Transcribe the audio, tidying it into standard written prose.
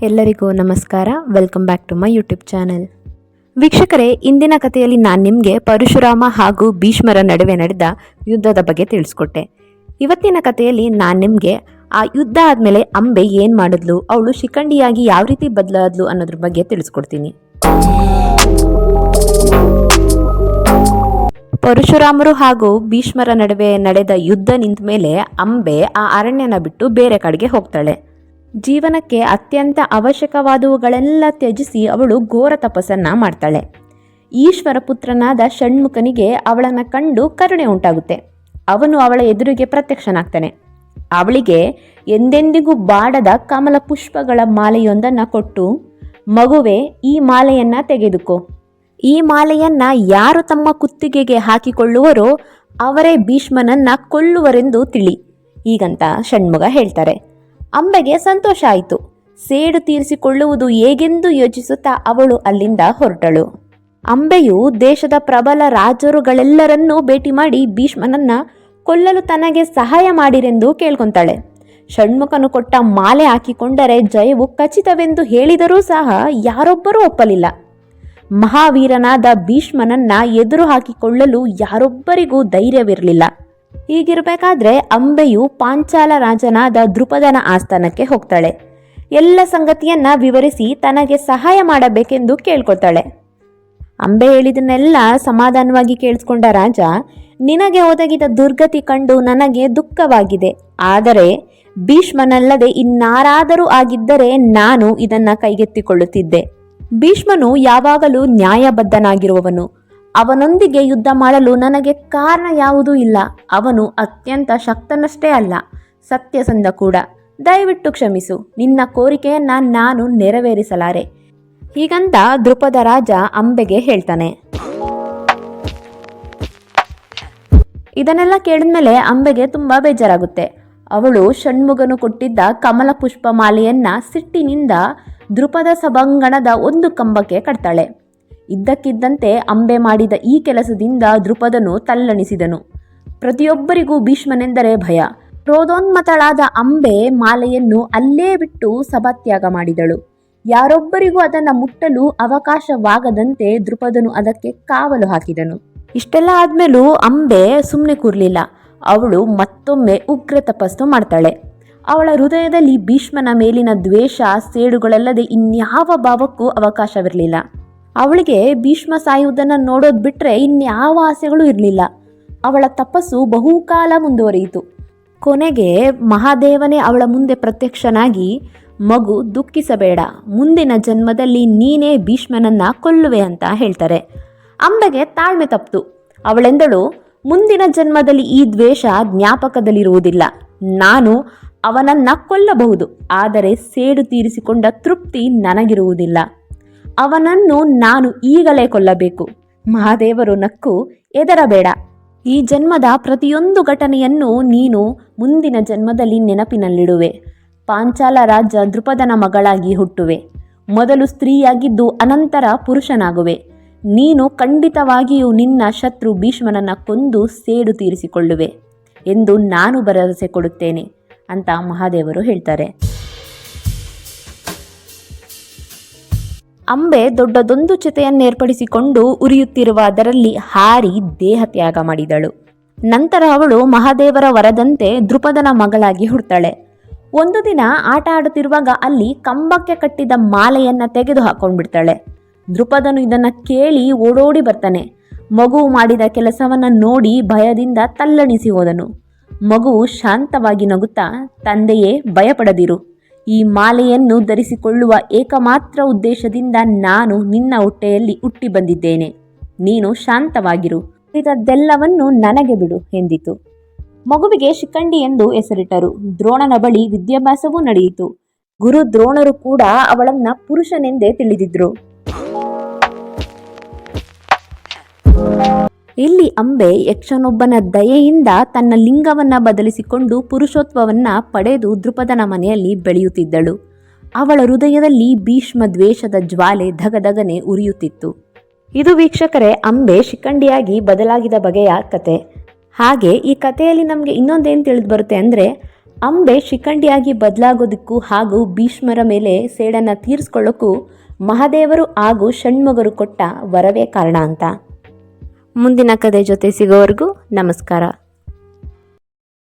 ಎಲ್ಲರಿಗೂ ನಮಸ್ಕಾರ. Welcome back to my YouTube channel. ವೀಕ್ಷಕರೇ, ಇಂದಿನ ಕಥೆಯಲ್ಲಿ ನಾನು ನಿಮಗೆ ಪರಶುರಾಮ ಹಾಗೂ ಭೀಷ್ಮರ ನಡುವೆ ನಡೆದ ಯುದ್ಧದ ಬಗ್ಗೆ ತಿಳಿಸ್ಕೊಟ್ಟೆ. ಇವತ್ತಿನ ಕಥೆಯಲ್ಲಿ ನಾನು ನಿಮಗೆ ಆ ಯುದ್ಧ ಆದಮೇಲೆ ಅಂಬೆ ಏನು ಮಾಡಿದ್ಲು, ಅವಳು ಶಿಖಂಡಿಯಾಗಿ ಯಾವ ರೀತಿ ಬದಲಾದ್ಲು ಅನ್ನೋದ್ರ ಬಗ್ಗೆ ತಿಳಿಸ್ಕೊಡ್ತೀನಿ. ಪರಶುರಾಮರು ಹಾಗೂ ಭೀಷ್ಮರ ನಡುವೆ ನಡೆದ ಯುದ್ಧ ನಿಂತ ಮೇಲೆ ಅಂಬೆ ಆ ಅರಣ್ಯನ ಬಿಟ್ಟು ಬೇರೆ ಕಡೆಗೆ ಹೋಗ್ತಾಳೆ. ಜೀವನಕ್ಕೆ ಅತ್ಯಂತ ಅವಶ್ಯಕವಾದವುಗಳೆಲ್ಲ ತ್ಯಜಿಸಿ ಅವಳು ಘೋರ ತಪಸ್ಸನ್ನು ಮಾಡ್ತಾಳೆ. ಈಶ್ವರ ಪುತ್ರನಾದ ಷಣ್ಮುಖನಿಗೆ ಅವಳನ್ನು ಕಂಡು ಕರುಣೆ ಉಂಟಾಗುತ್ತೆ. ಅವನು ಅವಳ ಎದುರಿಗೆ ಪ್ರತ್ಯಕ್ಷನಾಗ್ತಾನೆ. ಅವಳಿಗೆ ಎಂದೆಂದಿಗೂ ಬಾಡದ ಕಮಲ ಪುಷ್ಪಗಳ ಮಾಲೆಯೊಂದನ್ನು ಕೊಟ್ಟು, ಮಗುವೆ, ಈ ಮಾಲೆಯನ್ನು ತೆಗೆದುಕೋ. ಈ ಮಾಲೆಯನ್ನು ಯಾರು ತಮ್ಮ ಕುತ್ತಿಗೆಗೆ ಹಾಕಿಕೊಳ್ಳುವರೋ ಅವರೇ ಭೀಷ್ಮನನ್ನು ಕೊಲ್ಲುವರೆಂದು ತಿಳಿ, ಹೀಗಂತ ಷಣ್ಮುಖ ಹೇಳ್ತಾರೆ. ಅಂಬೆಗೆ ಸಂತೋಷ ಆಯಿತು. ಸೇಡು ತೀರಿಸಿಕೊಳ್ಳುವುದು ಹೇಗೆಂದು ಯೋಚಿಸುತ್ತಾ ಅವಳು ಅಲ್ಲಿಂದ ಹೊರಟಳು. ಅಂಬೆಯು ದೇಶದ ಪ್ರಬಲ ರಾಜರುಗಳೆಲ್ಲರನ್ನೂ ಭೇಟಿ ಮಾಡಿ ಭೀಷ್ಮನನ್ನ ಕೊಲ್ಲಲು ತನಗೆ ಸಹಾಯ ಮಾಡಿರೆಂದು ಕೇಳ್ಕೊತಾಳೆ. ಷಣ್ಮುಖನು ಕೊಟ್ಟ ಮಾಲೆ ಹಾಕಿಕೊಂಡರೆ ಜಯವು ಖಚಿತವೆಂದು ಹೇಳಿದರೂ ಸಹ ಯಾರೊಬ್ಬರೂ ಒಪ್ಪಲಿಲ್ಲ. ಮಹಾವೀರನಾದ ಭೀಷ್ಮನನ್ನ ಎದುರು ಹಾಕಿಕೊಳ್ಳಲು ಯಾರೊಬ್ಬರಿಗೂ ಧೈರ್ಯವಿರಲಿಲ್ಲ. ಹೀಗಿರಬೇಕಾದ್ರೆ ಅಂಬೆಯು ಪಾಂಚಾಲ ರಾಜನಾದ ದ್ರುಪದನ ಆಸ್ಥಾನಕ್ಕೆ ಹೋಗ್ತಾಳೆ. ಎಲ್ಲ ಸಂಗತಿಯನ್ನ ವಿವರಿಸಿ ತನಗೆ ಸಹಾಯ ಮಾಡಬೇಕೆಂದು ಕೇಳ್ಕೊತಾಳೆ. ಅಂಬೆ ಹೇಳಿದನ್ನೆಲ್ಲ ಸಮಾಧಾನವಾಗಿ ಕೇಳಿಸ್ಕೊಂಡ ರಾಜ, ನಿನಗೆ ಒದಗಿದ ದುರ್ಗತಿ ಕಂಡು ನನಗೆ ದುಃಖವಾಗಿದೆ. ಆದರೆ ಭೀಷ್ಮನಲ್ಲದೆ ಇನ್ನಾರಾದರೂ ಆಗಿದ್ದರೆ ನಾನು ಇದನ್ನ ಕೈಗೆತ್ತಿಕೊಳ್ಳುತ್ತಿದ್ದೆ. ಭೀಷ್ಮನು ಯಾವಾಗಲೂ ನ್ಯಾಯಬದ್ಧನಾಗಿರುವವನು. ಅವನೊಂದಿಗೆ ಯುದ್ಧ ಮಾಡಲು ನನಗೆ ಕಾರಣ ಯಾವುದೂ ಇಲ್ಲ. ಅವನು ಅತ್ಯಂತ ಶಕ್ತನಷ್ಟೇ ಅಲ್ಲ, ಸತ್ಯಸಂಧ ಕೂಡ. ದಯವಿಟ್ಟು ಕ್ಷಮಿಸು. ನಿನ್ನ ಕೋರಿಕೆಯನ್ನ ನಾನು ನೆರವೇರಿಸಲಾರೆ, ಹೀಗಂತ ದ್ರುಪದ ರಾಜ ಅಂಬೆಗೆ ಹೇಳ್ತಾನೆ. ಇದನ್ನೆಲ್ಲ ಕೇಳಿದ್ಮೇಲೆ ಅಂಬೆಗೆ ತುಂಬಾ ಬೇಜಾರಾಗುತ್ತೆ. ಅವಳು ಷಣ್ಮುಖನು ಕೊಟ್ಟಿದ್ದ ಕಮಲ ಪುಷ್ಪ ಮಾಲೆಯನ್ನ ಸಿಟ್ಟಿನಿಂದ ದ್ರುಪದ ಸಭಾಂಗಣದ ಒಂದು ಕಂಬಕ್ಕೆ ಕಟ್ತಾಳೆ. ಇದ್ದಕ್ಕಿದ್ದಂತೆ ಅಂಬೆ ಮಾಡಿದ ಈ ಕೆಲಸದಿಂದ ದ್ರುಪದನು ತಲ್ಲಣಿಸಿದನು. ಪ್ರತಿಯೊಬ್ಬರಿಗೂ ಭೀಷ್ಮನೆಂದರೆ ಭಯ. ಕ್ರೋಧೋನ್ಮತಳಾದ ಅಂಬೆ ಮಾಲೆಯನ್ನು ಅಲ್ಲೇ ಬಿಟ್ಟು ಸಭಾತ್ಯಾಗ ಮಾಡಿದಳು. ಯಾರೊಬ್ಬರಿಗೂ ಅದನ್ನು ಮುಟ್ಟಲು ಅವಕಾಶವಾಗದಂತೆ ದ್ರುಪದನು ಅದಕ್ಕೆ ಕಾವಲು ಹಾಕಿದನು. ಇಷ್ಟೆಲ್ಲ ಆದ್ಮೇಲೂ ಅಂಬೆ ಸುಮ್ಮನೆ ಕೂರ್ಲಿಲ್ಲ. ಅವಳು ಮತ್ತೊಮ್ಮೆ ಉಗ್ರ ತಪಸ್ಸು ಮಾಡ್ತಾಳೆ. ಅವಳ ಹೃದಯದಲ್ಲಿ ಭೀಷ್ಮನ ಮೇಲಿನ ದ್ವೇಷ, ಸೇಡುಗಳಲ್ಲದೆ ಇನ್ಯಾವ ಭಾವಕ್ಕೂ ಅವಕಾಶವಿರಲಿಲ್ಲ. ಅವಳಿಗೆ ಭೀಷ್ಮ ಸಾಯುವುದನ್ನು ನೋಡೋದು ಬಿಟ್ಟರೆ ಇನ್ಯಾವ ಆಸೆಗಳು ಇರಲಿಲ್ಲ. ಅವಳ ತಪಸ್ಸು ಬಹುಕಾಲ ಮುಂದುವರಿಯಿತು. ಕೊನೆಗೆ ಮಹಾದೇವನೇ ಅವಳ ಮುಂದೆ ಪ್ರತ್ಯಕ್ಷನಾಗಿ, ಮಗು, ದುಃಖಿಸಬೇಡ, ಮುಂದಿನ ಜನ್ಮದಲ್ಲಿ ನೀನೇ ಭೀಷ್ಮನನ್ನ ಕೊಲ್ಲುವೆ ಅಂತ ಹೇಳ್ತಾರೆ. ಅಂಬೆಗೆ ತಾಳ್ಮೆ ತಪ್ಪಿತು. ಅವಳೆಂದಳು, ಮುಂದಿನ ಜನ್ಮದಲ್ಲಿ ಈ ದ್ವೇಷ ಜ್ಞಾಪಕದಲ್ಲಿರುವುದಿಲ್ಲ. ನಾನು ಅವನನ್ನ ಕೊಲ್ಲಬಹುದು, ಆದರೆ ಸೇಡು ತೀರಿಸಿಕೊಂಡ ತೃಪ್ತಿ ನನಗಿರುವುದಿಲ್ಲ. ಅವನನ್ನು ನಾನು ಈಗಲೇ ಕೊಲ್ಲಬೇಕು. ಮಹಾದೇವರು ನಕ್ಕು, ಹೆದರಬೇಡ, ಈ ಜನ್ಮದ ಪ್ರತಿಯೊಂದು ಘಟನೆಯನ್ನು ನೀನು ಮುಂದಿನ ಜನ್ಮದಲ್ಲಿ ನೆನಪಿನಲ್ಲಿಡುವೆ. ಪಾಂಚಾಲ ರಾಜ ದ್ರುಪದನ ಮಗಳಾಗಿ ಹುಟ್ಟುವೆ. ಮೊದಲು ಸ್ತ್ರೀಯಾಗಿದ್ದು ಅನಂತರ ಪುರುಷನಾಗುವೆ. ನೀನು ಖಂಡಿತವಾಗಿಯೂ ನಿನ್ನ ಶತ್ರು ಭೀಷ್ಮನನ್ನ ಕೊಂದು ಸೇಡು ತೀರಿಸಿಕೊಳ್ಳುವೆ ಎಂದು ನಾನು ಭರವಸೆ ಕೊಡುತ್ತೇನೆ ಅಂತ ಮಹಾದೇವರು ಹೇಳ್ತಾರೆ. ಅಂಬೆ ದೊಡ್ಡದೊಂದು ಚಿತೆಯನ್ನೇರ್ಪಡಿಸಿಕೊಂಡು ಉರಿಯುತ್ತಿರುವ ಅದರಲ್ಲಿ ಹಾರಿ ದೇಹ ತ್ಯಾಗ ಮಾಡಿದಳು. ನಂತರ ಅವಳು ಮಹಾದೇವರ ವರದಂತೆ ದ್ರುಪದನ ಮಗಳಾಗಿ ಹುಡ್ತಾಳೆ. ಒಂದು ದಿನ ಆಟ ಆಡುತ್ತಿರುವಾಗ ಅಲ್ಲಿ ಕಂಬಕ್ಕೆ ಕಟ್ಟಿದ ಮಾಲೆಯನ್ನ ತೆಗೆದು ಹಾಕೊಂಡ್ಬಿಡ್ತಾಳೆ. ದ್ರುಪದನು ಇದನ್ನ ಕೇಳಿ ಓಡೋಡಿ ಬರ್ತಾನೆ. ಮಗು ಮಾಡಿದ ಕೆಲಸವನ್ನ ನೋಡಿ ಭಯದಿಂದ ತಲ್ಲಣಿಸಿ ಹೋದನು. ಮಗು ಶಾಂತವಾಗಿ ನಗುತ್ತಾ, ತಂದೆಯೇ, ಭಯಪಡದಿರು. ಈ ಮಾಲೆಯನ್ನು ಧರಿಸಿಕೊಳ್ಳುವ ಏಕಮಾತ್ರ ಉದ್ದೇಶದಿಂದ ನಾನು ನಿನ್ನ ಹೊಟ್ಟೆಯಲ್ಲಿ ಹುಟ್ಟಿ ಬಂದಿದ್ದೇನೆ. ನೀನು ಶಾಂತವಾಗಿರು. ಇದೆಲ್ಲವನ್ನು ನನಗೆ ಬಿಡು ಎಂದಿತು. ಮಗುವಿಗೆ ಶಿಖಂಡಿ ಎಂದು ಹೆಸರಿಟ್ಟರು. ದ್ರೋಣನ ಬಳಿ ವಿದ್ಯಾಭ್ಯಾಸವೂ ನಡೆಯಿತು. ಗುರು ದ್ರೋಣರು ಕೂಡ ಅವಳನ್ನ ಪುರುಷನೆಂದೇ ತಿಳಿದಿದ್ರು. ಇಲ್ಲಿ ಅಂಬೆ ಯಕ್ಷನೊಬ್ಬನ ದಯೆಯಿಂದ ತನ್ನ ಲಿಂಗವನ್ನ ಬದಲಿಸಿಕೊಂಡು ಪುರುಷೋತ್ವವನ್ನ ಪಡೆದು ದ್ರುಪದನ ಮನೆಯಲ್ಲಿ ಬೆಳೆಯುತ್ತಿದ್ದಳು. ಅವಳ ಹೃದಯದಲ್ಲಿ ಭೀಷ್ಮ ದ್ವೇಷದ ಜ್ವಾಲೆ ಧಗಧಗನೆ ಉರಿಯುತ್ತಿತ್ತು. ಇದು ವೀಕ್ಷಕರೇ ಅಂಬೆ ಶಿಖಂಡಿಯಾಗಿ ಬದಲಾಗಿದ ಬಗೆಯ ಕತೆ. ಹಾಗೆ ಈ ಕಥೆಯಲ್ಲಿ ನಮಗೆ ಇನ್ನೊಂದೇನು ತಿಳಿದು ಬರುತ್ತೆ ಅಂದರೆ, ಅಂಬೆ ಶಿಖಂಡಿಯಾಗಿ ಬದಲಾಗೋದಕ್ಕೂ ಹಾಗೂ ಭೀಷ್ಮರ ಮೇಲೆ ಸೇಡನ್ನು ತೀರಿಸ್ಕೊಳ್ಳೋಕ್ಕೂ ಮಹಾದೇವರು ಹಾಗೂ ಷಣ್ಮುಗರು ಕೊಟ್ಟ ವರವೇ ಕಾರಣ ಅಂತ. ಮುಂದಿನ ಕಥೆ ಜೊತೆ ಸಿಗೋವರೆಗೂ ನಮಸ್ಕಾರ.